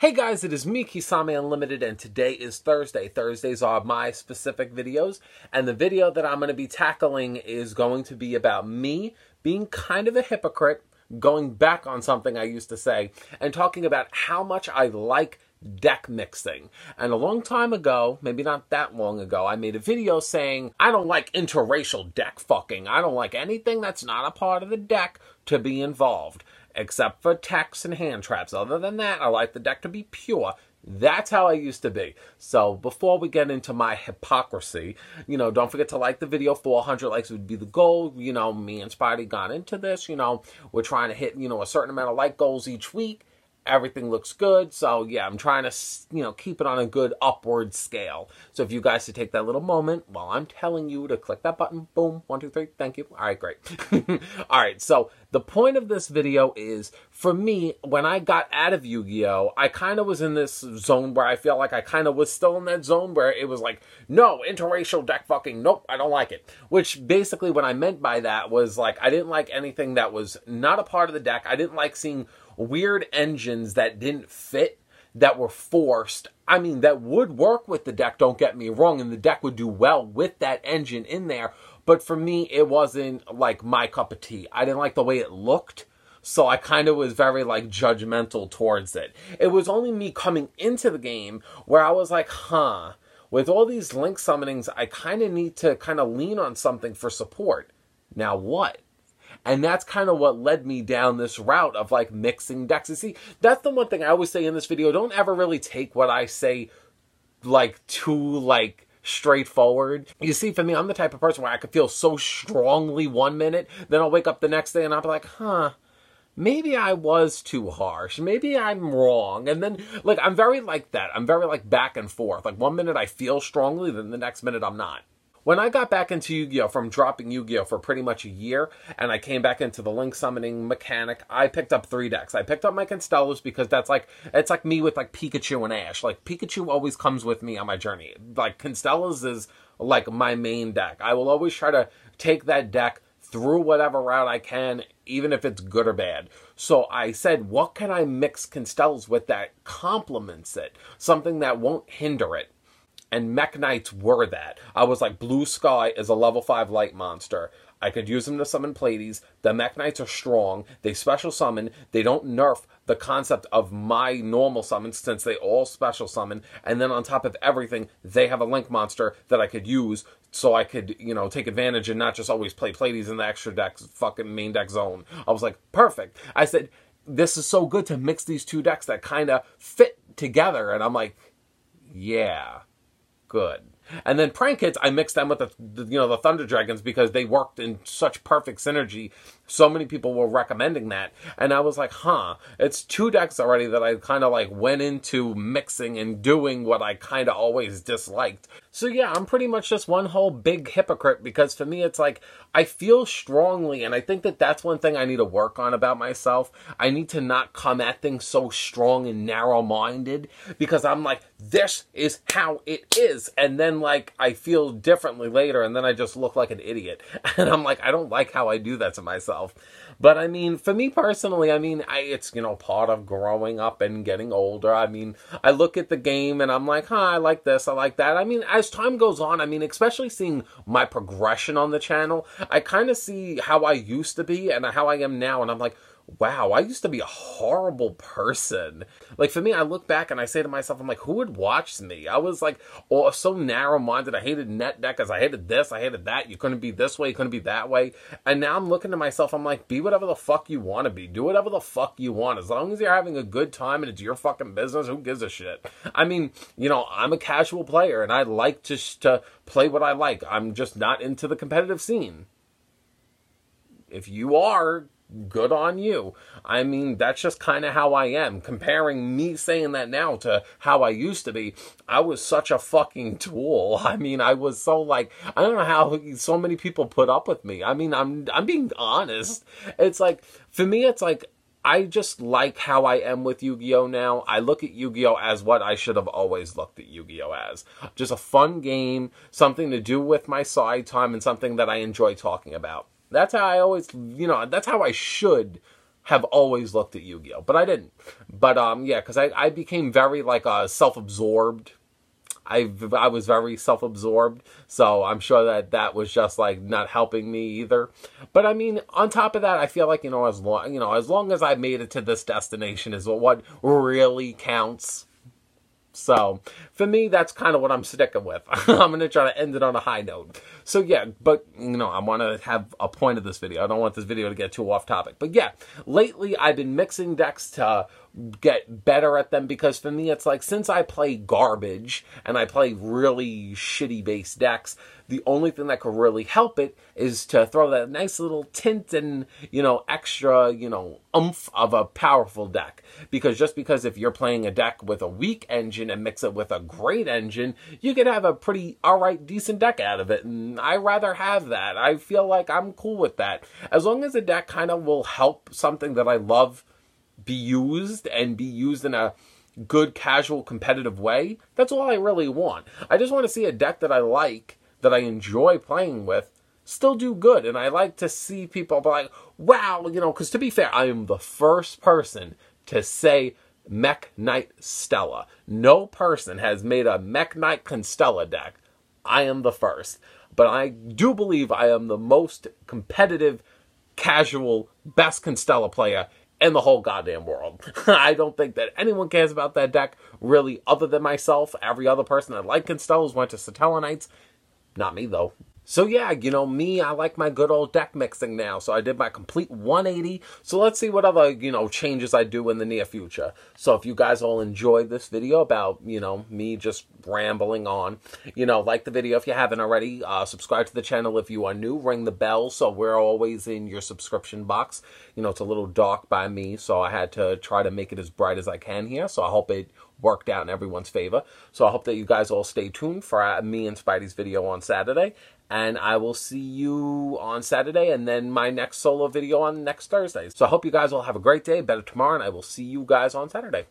Hey guys, it is me, Kisame Unlimited, and today is Thursday. Thursdays are my specific videos, and the video that I'm going to be tackling is going to be about me being kind of a hypocrite, going back on something I used to say, and talking about how much I like deck mixing. And a long time ago, maybe not that long ago, I made a video saying, I don't like interracial deck fucking. I don't like anything that's not a part of the deck to be involved, except for techs and hand traps. Other than that, I like the deck to be pure. That's how I used to be. So before we get into my hypocrisy, don't forget to like the video. 400 likes would be the goal. Me and Spidey got into this. We're trying to hit, a certain amount of like goals each week. Everything looks good. So yeah, I'm trying to, keep it on a good upward scale. So if you guys could take that little moment while I'm telling you to click that button, boom, 1, 2, 3, thank you. All right, great. All right, so the point of this video is, for me, when I got out of Yu-Gi-Oh, I kind of was in this zone where I feel like I kind of was still in that zone where it was like, no, interracial deck fucking, nope, I don't like it. Which basically what I meant by that was like, I didn't like anything that was not a part of the deck. I didn't like seeing weird engines that didn't fit, that were forced. I mean, that would work with the deck, don't get me wrong, and the deck would do well with that engine in there. But for me, it wasn't like my cup of tea. I didn't like the way it looked. So I kind of was very like judgmental towards it. It was only me coming into the game where I was like, with all these link summonings, I kind of need to kind of lean on something for support. Now what? And that's kind of what led me down this route of like mixing decks. You see, that's the one thing I always say in this video. Don't ever really take what I say like too like straightforward. You see, for me, I'm the type of person where I could feel so strongly one minute, then I'll wake up the next day and I'll be like, maybe I was too harsh. Maybe I'm wrong. And then, like, I'm very like that. I'm very, like, back and forth. Like, one minute I feel strongly, then the next minute I'm not. When I got back into Yu-Gi-Oh! From dropping Yu-Gi-Oh! For pretty much a year, and I came back into the link summoning mechanic, I picked up 3 decks. I picked up my Constellas because that's like, it's like me with like Pikachu and Ash. Like, Pikachu always comes with me on my journey. Like, Constellas is like my main deck. I will always try to take that deck through whatever route I can, even if it's good or bad. So I said, what can I mix Constellas with that complements it? Something that won't hinder it. And Mech Knights were that. I was like, Blue Sky is a level 5 light monster. I could use them to summon Pleiades. The Mech Knights are strong. They special summon. They don't nerf the concept of my normal summons since they all special summon. And then on top of everything, they have a link monster that I could use so I could, take advantage and not just always play Pleiades in the extra deck, fucking main deck zone. I was like, perfect. I said, this is so good to mix these 2 decks that kind of fit together. And I'm like, yeah. Good. And then Prank Hits, I mixed them with the Thunder Dragons because they worked in such perfect synergy. So many people were recommending that. And I was like, it's 2 decks already that I kind of like went into mixing and doing what I kind of always disliked. So yeah, I'm pretty much just one whole big hypocrite because for me, it's like, I feel strongly, and I think that that's one thing I need to work on about myself. I need to not come at things so strong and narrow-minded because I'm like, this is how it is. And then like, I feel differently later and then I just look like an idiot. And I'm like, I don't like how I do that to myself. But I mean, for me personally, it's, part of growing up and getting older. I mean, I look at the game and I'm like, I like this, I like that. I mean, as time goes on, especially seeing my progression on the channel, I kind of see how I used to be and how I am now. And I'm like, wow, I used to be a horrible person. Like, for me, I look back and I say to myself, I'm like, who would watch me? I was like, so narrow-minded. I hated net deckers. I hated this. I hated that. You couldn't be this way. You couldn't be that way. And now I'm looking to myself, I'm like, be whatever the fuck you want to be. Do whatever the fuck you want. As long as you're having a good time and it's your fucking business, who gives a shit? I mean, I'm a casual player and I like to play what I like. I'm just not into the competitive scene. If you are, good on you. I mean, that's just kind of how I am. Comparing me saying that now to how I used to be, I was such a fucking tool. I mean, I was so like, I don't know how so many people put up with me. I mean, I'm being honest. It's like, for me, it's like, I just like how I am with Yu-Gi-Oh! Now. I look at Yu-Gi-Oh! As what I should have always looked at Yu-Gi-Oh! As. Just a fun game, something to do with my side time, and something that I enjoy talking about. That's how I always, that's how I should have always looked at Yu-Gi-Oh, but I didn't. But yeah, because I became very like self-absorbed. I was very self-absorbed, so I'm sure that that was just like not helping me either. But I mean, on top of that, I feel like, as long as I made it to this destination is what really counts. So, for me, that's kind of what I'm sticking with. I'm going to try to end it on a high note. So, yeah, but, I want to have a point of this video. I don't want this video to get too off topic. But, yeah, lately I've been mixing decks to get better at them, because for me, it's like, since I play garbage and I play really shitty base decks, the only thing that could really help it is to throw that nice little tint and, extra, oomph of a powerful deck. Because just because if you're playing a deck with a weak engine and mix it with a great engine, you could have a pretty alright, decent deck out of it. And I rather have that. I feel like I'm cool with that. As long as the deck kind of will help something that I love be used, and be used in a good, casual, competitive way, that's all I really want. I just want to see a deck that I like, that I enjoy playing with, still do good. And I like to see people be like, wow, because to be fair, I am the first person to say Mech Knight Stella. No person has made a Mech Knight Constella deck. I am the first. But I do believe I am the most competitive, casual, best Constella player in the whole goddamn world. I don't think that anyone cares about that deck, really, other than myself. Every other person that liked Constellas went to Satella Knights. Not me, though. So yeah, me, I like my good old deck mixing now. So I did my complete 180. So let's see what other, changes I do in the near future. So if you guys all enjoyed this video about, me just rambling on, like the video if you haven't already. Subscribe to the channel if you are new. Ring the bell so we're always in your subscription box. It's a little dark by me, so I had to try to make it as bright as I can here. So I hope it worked out in everyone's favor. So I hope that you guys all stay tuned for me and Spidey's video on Saturday. And I will see you on Saturday, and then my next solo video on next Thursday. So I hope you guys all have a great day, better tomorrow, and I will see you guys on Saturday.